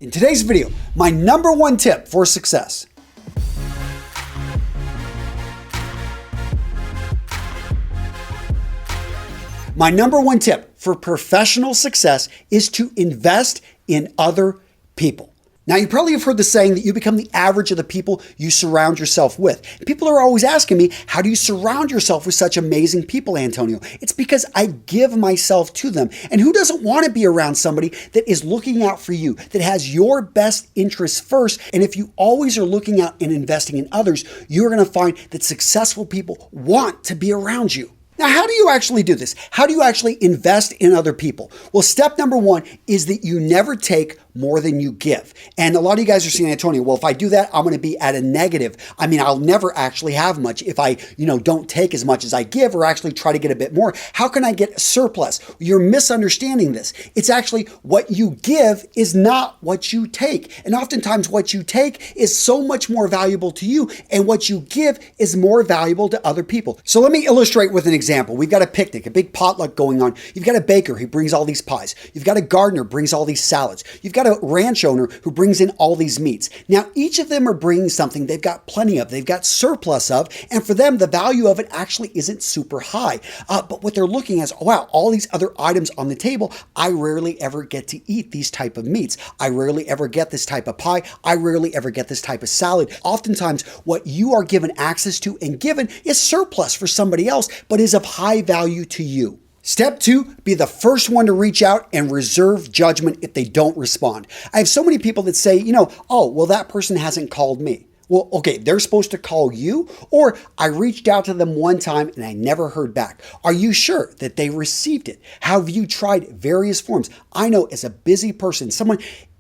In today's video, my number one tip for success. My number one tip for professional success is to invest in other people. Now, you probably have heard the saying that you become the average of the people you surround yourself with. People are always asking me, how do you surround yourself with such amazing people, Antonio? It's because I give myself to them. And who doesn't want to be around somebody that is looking out for you, that has your best interests first? And if you always are looking out and investing in others, you're going to find that successful people want to be around you. Now, how do you actually do this? How do you actually invest in other people? Well, step number one is that you never take more than you give. And a lot of you guys are saying, Antonio, well, if I do that, I'm going to be at a negative. I mean, I'll never actually have much if I, don't take as much as I give or actually try to get a bit more. How can I get a surplus? You're misunderstanding this. It's actually what you give is not what you take. And oftentimes what you take is so much more valuable to you, and what you give is more valuable to other people. So let me illustrate with an example. We've got a picnic, a big potluck going on. You've got a baker who brings all these pies. You've got a gardener who brings all these salads. You've got a ranch owner who brings in all these meats. Now, each of them are bringing something they've got plenty of, they've got surplus of, and for them, the value of it actually isn't super high. But what they're looking at is, wow, all these other items on the table, I rarely ever get to eat these type of meats. I rarely ever get this type of pie. I rarely ever get this type of salad. Oftentimes, what you are given access to and given is surplus for somebody else, but is of high value to you. Step two, be the first one to reach out and reserve judgment if they don't respond. I have so many people that say, oh, well, that person hasn't called me. Well, okay, they're supposed to call you, or I reached out to them one time and I never heard back. Are you sure that they received it? Have you tried various forms? I know as a busy person,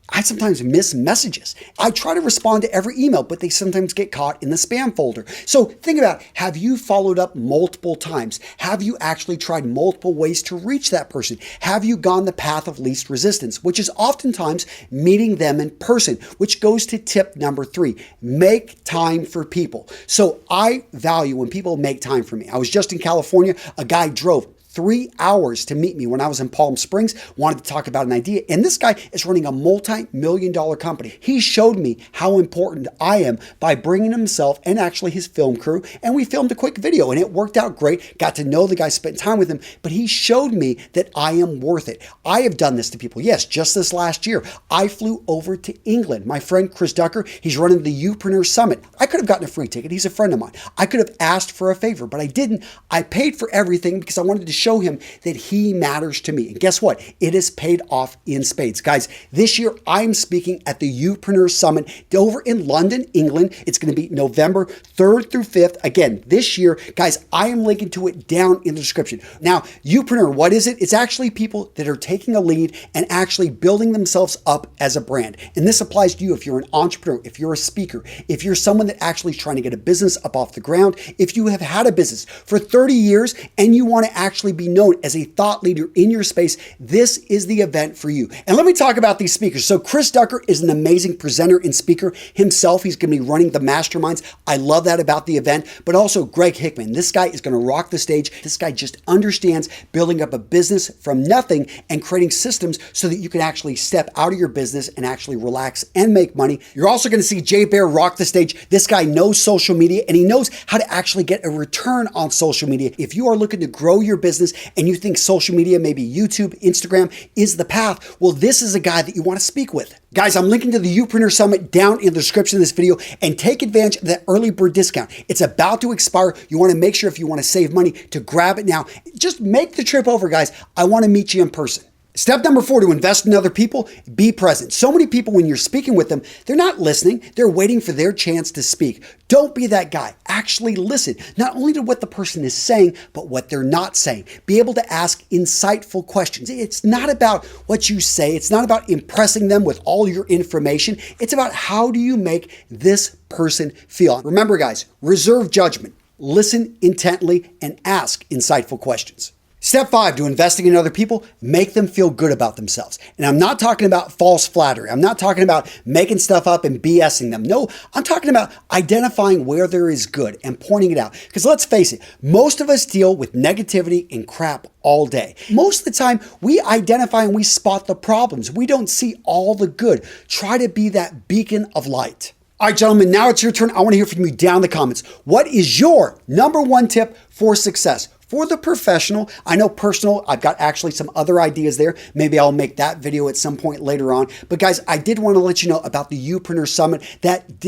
I sometimes miss messages. I try to respond to every email, but they sometimes get caught in the spam folder. So think about, have you followed up multiple times? Have you actually tried multiple ways to reach that person? Have you gone the path of least resistance, which is oftentimes meeting them in person, which goes to tip number 3, make time for people. So I value when people make time for me. I was just in California. A guy drove 3 hours to meet me when I was in Palm Springs, wanted to talk about an idea. And this guy is running a multi-million-dollar company. He showed me how important I am by bringing himself and actually his film crew. And we filmed a quick video and it worked out great. Got to know the guy, spent time with him, but he showed me that I am worth it. I have done this to people. Yes, just this last year, I flew over to England. My friend Chris Ducker, he's running the Youpreneur Summit. I could have gotten a free ticket. He's a friend of mine. I could have asked for a favor, but I didn't. I paid for everything because I wanted to show him that he matters to me. And guess what? It has paid off in spades. Guys, this year I'm speaking at the Youpreneur Summit over in London, England. It's going to be November 3rd through 5th. Again, this year, guys, I am linking to it down in the description. Now, Youpreneur, what is it? It's actually people that are taking a lead and actually building themselves up as a brand. And this applies to you if you're an entrepreneur, if you're a speaker, if you're someone that actually is trying to get a business up off the ground, if you have had a business for 30 years and you want to actually be known as a thought leader in your space, this is the event for you. And let me talk about these speakers. So Chris Ducker is an amazing presenter and speaker himself. He's going to be running the masterminds. I love that about the event, but also Greg Hickman. This guy is going to rock the stage. This guy just understands building up a business from nothing and creating systems so that you can actually step out of your business and actually relax and make money. You're also going to see Jay Bear rock the stage. This guy knows social media and he knows how to actually get a return on social media. If you are looking to grow your business and you think social media, maybe YouTube, Instagram, is the path, well, this is a guy that you want to speak with. Guys, I'm linking to the Youpreneur Summit down in the description of this video, and take advantage of that early bird discount. It's about to expire. You want to make sure if you want to save money to grab it now. Just make the trip over, guys. I want to meet you in person. Step number 4, to invest in other people, be present. So many people, when you're speaking with them, they're not listening. They're waiting for their chance to speak. Don't be that guy. Actually listen, not only to what the person is saying, but what they're not saying. Be able to ask insightful questions. It's not about what you say. It's not about impressing them with all your information. It's about how do you make this person feel. Remember, guys, reserve judgment. Listen intently and ask insightful questions. Step 5 to investing in other people, make them feel good about themselves. And I'm not talking about false flattery. I'm not talking about making stuff up and BSing them. No, I'm talking about identifying where there is good and pointing it out. Because let's face it, most of us deal with negativity and crap all day. Most of the time, we identify and we spot the problems. We don't see all the good. Try to be that beacon of light. All right, gentlemen, now it's your turn. I want to hear from you down in the comments. What is your number one tip for success? For the professional, I know personal, I've got actually some other ideas there. Maybe I'll make that video at some point later on. But guys, I did want to let you know about the Youpreneur Summit. That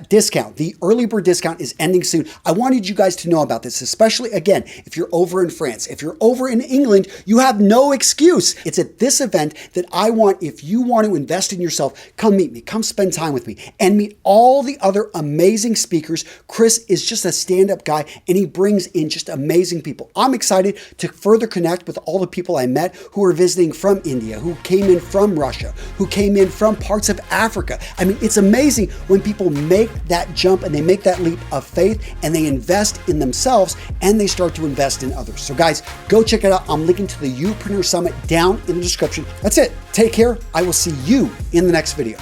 discount, the early bird discount is ending soon. I wanted you guys to know about this, especially, again, if you're over in France. If you're over in England, you have no excuse. It's at this event that I want, if you want to invest in yourself, come meet me, come spend time with me, and meet all the other amazing speakers. Chris is just a stand-up guy, and he brings in just amazing people. I'm excited to further connect with all the people I met who are visiting from India, who came in from Russia, who came in from parts of Africa. I mean, it's amazing when people make that jump and they make that leap of faith and they invest in themselves and they start to invest in others. So guys, go check it out. I'm linking to the Youpreneur Summit down in the description. That's it. Take care. I will see you in the next video.